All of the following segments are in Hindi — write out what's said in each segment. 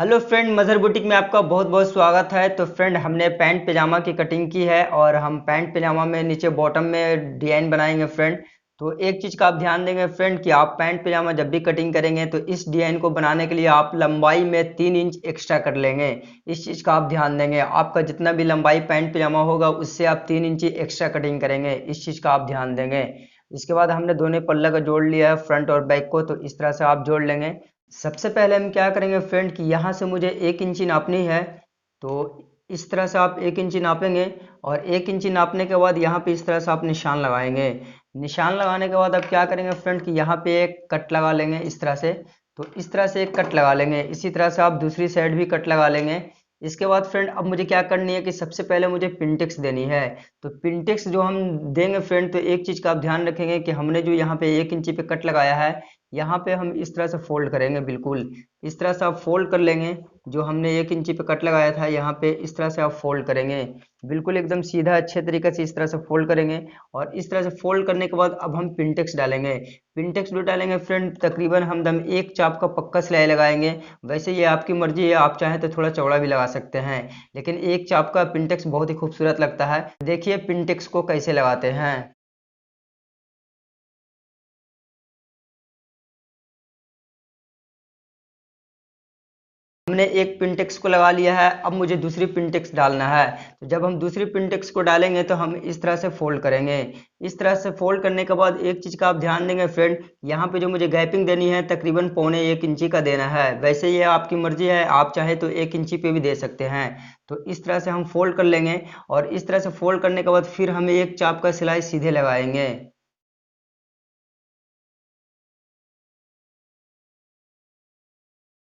हेलो फ्रेंड, मज़र बुटीक में आपका बहुत बहुत स्वागत है। तो फ्रेंड, हमने पैंट पैजामा की कटिंग की है और हम पैंट पैजामा में नीचे बॉटम में डिजाइन बनाएंगे फ्रेंड। तो एक चीज़ का आप ध्यान देंगे फ्रेंड कि आप पैंट पैजामा जब भी कटिंग करेंगे तो इस डिजाइन को बनाने के लिए आप लंबाई में 3 इंच एक्स्ट्रा कर लेंगे। इस चीज़ का आप ध्यान देंगे, आपका जितना भी लंबाई पैंट पैजामा होगा उससे आप 3 इंच एक्स्ट्रा कटिंग करेंगे, इस चीज़ का आप ध्यान देंगे। इसके बाद हमने दोनों पल्ला का जोड़ लिया है, फ्रंट और बैक को, तो इस तरह से आप जोड़ लेंगे। सबसे पहले हम क्या करेंगे फ्रेंड कि यहाँ से मुझे 1 इंची नापनी है। तो इस तरह से आप 1 इंची नापेंगे और 1 इंची नापने के बाद यहाँ पे इस तरह से आप निशान लगाएंगे। निशान लगाने के बाद अब क्या करेंगे फ्रेंड कि यहाँ पे एक कट लगा लेंगे इस तरह से। तो इस तरह से एक कट लगा लेंगे, इसी तरह से आप दूसरी साइड भी कट लगा लेंगे। इसके बाद फ्रेंड अब मुझे क्या करनी है कि सबसे पहले मुझे पिनटेक्स देनी है। तो पिनटेक्स जो हम देंगे फ्रेंड, तो एक चीज़ का आप ध्यान रखेंगे कि हमने जो यहाँ पे 1 इंची पे कट लगाया है, यहाँ पे हम इस तरह से फोल्ड करेंगे, बिल्कुल इस तरह से आप फोल्ड कर लेंगे। जो हमने 1 इंची पे कट लगाया था यहाँ पे इस तरह से आप फोल्ड करेंगे, बिल्कुल एकदम सीधा अच्छे तरीके से इस तरह से फोल्ड करेंगे। और इस तरह से फोल्ड करने के बाद अब हम पिनटेक्स डालेंगे। पिनटेक्स जो डालेंगे फ्रेंड, तकरीबन हम दम एक चाप का पक्का सिलाई लगाएंगे। वैसे ये आपकी मर्जी है, आप चाहें तो थोड़ा चौड़ा भी लगा सकते हैं, लेकिन एक चाप का पिनटेक्स बहुत ही खूबसूरत लगता है। देखिए पिनटेक्स को कैसे लगाते हैं। हमने एक पिनटेक्स को लगा लिया है, अब मुझे दूसरी पिनटेक्स डालना है। तो जब हम दूसरी पिनटेक्स को डालेंगे तो हम इस तरह से फोल्ड करेंगे। इस तरह से फोल्ड करने के बाद एक चीज़ का आप ध्यान देंगे फ्रेंड, यहाँ पे जो मुझे गैपिंग देनी है तकरीबन 1.25 इंची का देना है। वैसे ये आपकी मर्जी है, आप चाहे तो 1 इंची पे भी दे सकते हैं। तो इस तरह से हम फोल्ड कर लेंगे और इस तरह से फोल्ड करने के बाद फिर हम एक चाप का सिलाई सीधे लगाएंगे।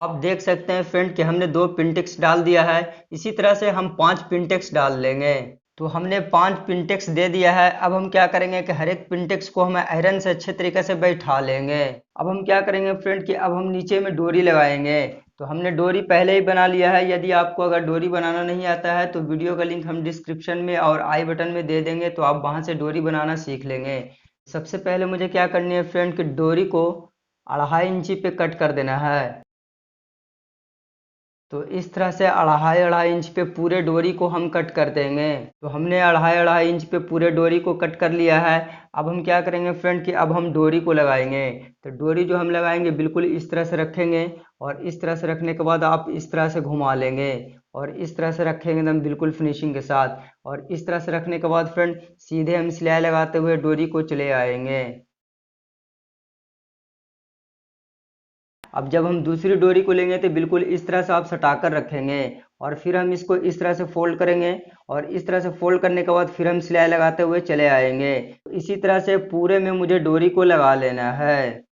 आप देख सकते हैं फ्रेंड कि हमने 2 पिनटेक्स डाल दिया है। इसी तरह से हम 5 पिनटेक्स डाल लेंगे। तो हमने 5 पिनटेक्स दे दिया है। अब हम क्या करेंगे कि हर एक पिनटेक्स को हम आयरन से अच्छे तरीके से बैठा लेंगे। अब हम क्या करेंगे फ्रेंड कि अब हम नीचे में डोरी लगाएंगे। तो हमने डोरी पहले ही बना लिया है। यदि आपको अगर डोरी बनाना नहीं आता है तो वीडियो का लिंक हम डिस्क्रिप्शन में और आई बटन में दे देंगे, तो आप वहां से डोरी बनाना सीख लेंगे। सबसे पहले मुझे क्या करनी है फ्रेंड कि डोरी को 2.5 इंची पे कट कर देना है। तो इस तरह से 2.5 इंच पे पूरे डोरी को हम कट कर देंगे। तो हमने 2.5 इंच पे पूरे डोरी को कट कर लिया है। अब हम क्या करेंगे फ्रेंड कि अब हम डोरी को लगाएंगे। तो डोरी जो हम लगाएंगे बिल्कुल इस तरह से रखेंगे और इस तरह से रखने के बाद आप इस तरह से घुमा लेंगे और इस तरह से रखेंगे एकदम बिल्कुल फिनिशिंग के साथ। और इस तरह से रखने के बाद फ्रेंड सीधे हम सिलाई लगाते हुए डोरी को चले आएंगे। अब जब हम दूसरी डोरी को लेंगे तो बिल्कुल इस तरह से आप सटा कर रखेंगे और फिर हम इसको इस तरह से फोल्ड करेंगे और इस तरह से फोल्ड करने के बाद फिर हम सिलाई लगाते हुए चले आएंगे। इसी तरह से पूरे में मुझे डोरी को लगा लेना है।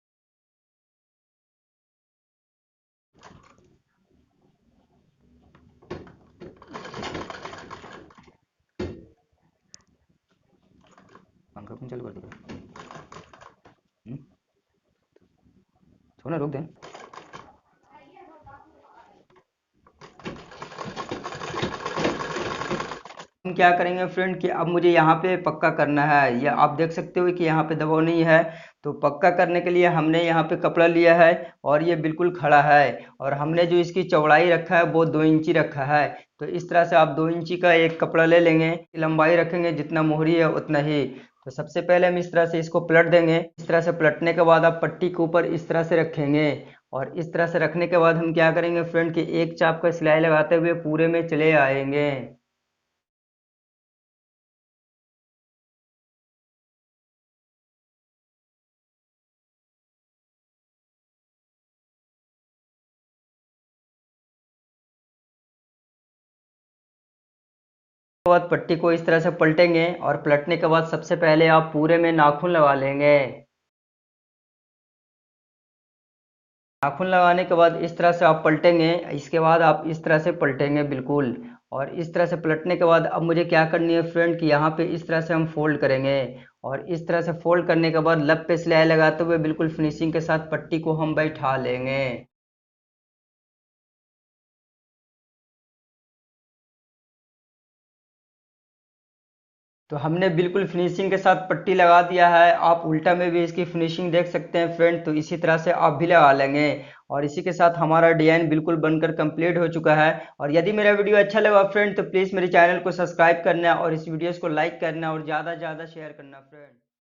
पंखा कौन चालू कर दो। छोड़ना, रोक दें। हम क्या करेंगे फ्रेंड कि अब मुझे यहाँ पे पक्का करना है। ये आप देख सकते हो कि यहाँ पे दबाव नहीं है। तो पक्का करने के लिए हमने यहाँ पे कपड़ा लिया है और ये बिल्कुल खड़ा है। और हमने जो इसकी चौड़ाई रखा है वो 2 इंची रखा है। तो इस तरह से आप 2 इंची का एक कपड़ा ले लेंगे, लंबाई रखेंगे जितना मोहरी है उतना ही। तो सबसे पहले हम इस तरह से इसको पलट देंगे। इस तरह से पलटने के बाद आप पट्टी के ऊपर इस तरह से रखेंगे और इस तरह से रखने के बाद हम क्या करेंगे फ्रेंड कि एक चाप का सिलाई लगाते हुए पूरे में चले आएंगे। के बाद पट्टी को इस तरह से पलटेंगे और पलटने के बाद सबसे पहले आप पूरे में नाखून लगा लेंगे। नाखून लगाने के बाद इस तरह से आप पलटेंगे। इसके बाद आप इस तरह से पलटेंगे बिल्कुल। और इस तरह से पलटने के बाद अब मुझे क्या करनी है फ्रेंड कि यहाँ पे इस तरह से हम फोल्ड करेंगे और इस तरह से फोल्ड करने के बाद लब पे सिलाई लगाते हुए बिल्कुल फिनिशिंग के साथ पट्टी को हम बैठा लेंगे। तो हमने बिल्कुल फिनिशिंग के साथ पट्टी लगा दिया है। आप उल्टा में भी इसकी फिनिशिंग देख सकते हैं फ्रेंड, तो इसी तरह से आप भी लगा लेंगे। और इसी के साथ हमारा डिजाइन बिल्कुल बनकर कंप्लीट हो चुका है। और यदि मेरा वीडियो अच्छा लगा फ्रेंड तो प्लीज़ मेरे चैनल को सब्सक्राइब करना और इस वीडियोस को लाइक करना और ज़्यादा से ज़्यादा शेयर करना फ्रेंड।